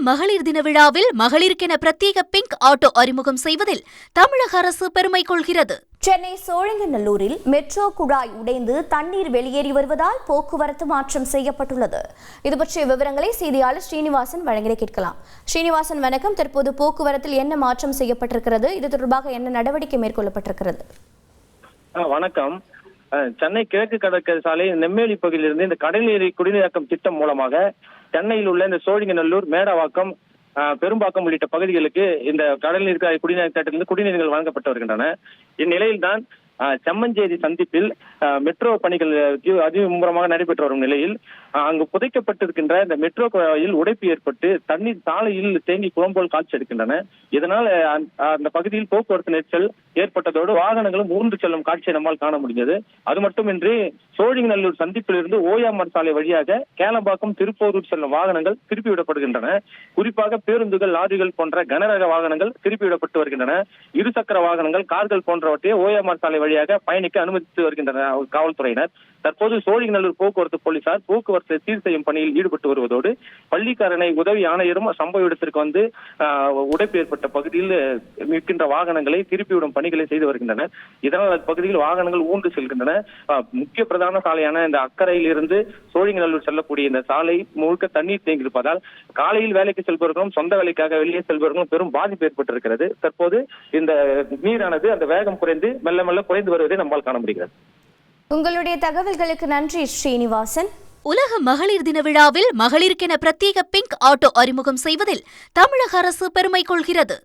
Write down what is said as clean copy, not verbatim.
மகளிர் தின விழாவில் மகளிருக்கென பிரத்யேக பிங்க் ஆட்டோ அறிமுகம் செய்வதில் தமிழக அரசு பெருமை கொள்கிறது. சென்னை சோழிங்கநல்லூரில் மெட்ரோ குழாய் உடைந்து தண்ணீர் வெளியேறி வருவதால் போக்குவரத்து மாற்றம் செய்யப்பட்டுள்ளது. இது பற்றிய விவரங்களை செய்தியாளர் ஸ்ரீனிவாசன் வழங்கிட கேட்கலாம். ஸ்ரீனிவாசன், வணக்கம். தற்போது போக்குவரத்தில் என்ன மாற்றம் செய்யப்பட்டிருக்கிறது? இது தொடர்பாக என்ன நடவடிக்கை மேற்கொள்ளப்பட்டிருக்கிறது? வணக்கம். சென்னை கிழக்கு கடற்கரை சாலை நெம்மேலி பகுதியிலிருந்து இந்த கடல்நீரை குடிநீராக்கம் திட்டம் மூலமாக சென்னையில் உள்ள இந்த சோழிங்கநல்லூர், மேடவாக்கம், பெரும்பாக்கம் உள்ளிட்ட பகுதிகளுக்கு இந்த கடல்நீர் குடிநீர் திட்டத்திலிருந்து குடிநீர்கள் வழங்கப்பட்டு வருகின்றன. இந்நிலையில்தான் செம்மஞ்சேரி சந்திப்பில் மெட்ரோ பணிகள் அதிமும்முரமாக நடைபெற்று வரும் நிலையில் அங்கு புதைக்கப்பட்டிருக்கின்ற இந்த மெட்ரோ குழாயில் உடைப்பு ஏற்பட்டு தண்ணீர் சாலையில் தேங்கி குளம்போல் காட்சி எடுக்கின்றன. இதனால் அந்த பகுதியில் போக்குவரத்து நெரிசல் ஏற்பட்டதோடு வாகனங்களும் ஊர்ந்து செல்லும் காட்சியை நம்மால் காண முடிந்தது. அது மட்டுமின்றி சோழிங்கநல்லூர் சந்திப்பிலிருந்து ஓயாமர் சாலை வழியாக கேளம்பாக்கம், திருப்போரூர் செல்லும் வாகனங்கள் திருப்பிவிடப்படுகின்றன. குறிப்பாக பேருந்துகள், லாரிகள் போன்ற கனரக வாகனங்கள் திருப்பிவிடப்பட்டு வருகின்றன. இருசக்கர வாகனங்கள், கார்கள் போன்றவற்றை ஓயாமர் சாலை வழியாக பயணிக்க அனுமதித்து வருகின்றனர் காவல்துறையினர். தற்போது சோழிங்கநல்லூர் போக்குவரத்து போலீசார் போக்குவரத்தை சீர் செய்யும் பணியில் ஈடுபட்டு வருவதோடு பள்ளிக்கரணை உதவி ஆணையரும் சம்பவ இடத்திற்கு வந்து உடைப்பு ஏற்பட்ட பகுதியில் நிற்கின்ற வாகனங்களை திருப்பிவிடும் பணிகளை செய்து வருகின்றனர். இதனால் அப்பகுதியில் வாகனங்கள் ஊன்று செல்கின்றன. முக்கிய பிரதான சாலையான இந்த அக்கறையில் இருந்து சோழிங்கநல்லூர் செல்லக்கூடிய இந்த சாலை முழுக்க தண்ணீர் தேங்கியிருப்பதால் காலையில் வேலைக்கு செல்பவர்களும் சொந்த வேலைக்காக வெளியே செல்பவர்களும் பெரும் பாதிப்பு ஏற்பட்டிருக்கிறது. தற்போது இந்த நீரானது அந்த வேகம் குறைந்து மெல்ல மெல்ல குறைந்து வருவதை நம்மால் காண முடிகிறது. உங்களுடைய தகவல்களுக்கு நன்றி ஸ்ரீனிவாசன். உலக மகளிர் தின விழாவில் மகளிருக்கென பிரத்யேக பிங்க் ஆட்டோ அறிமுகம் செய்வதில் தமிழக அரசு பெருமை கொள்கிறது.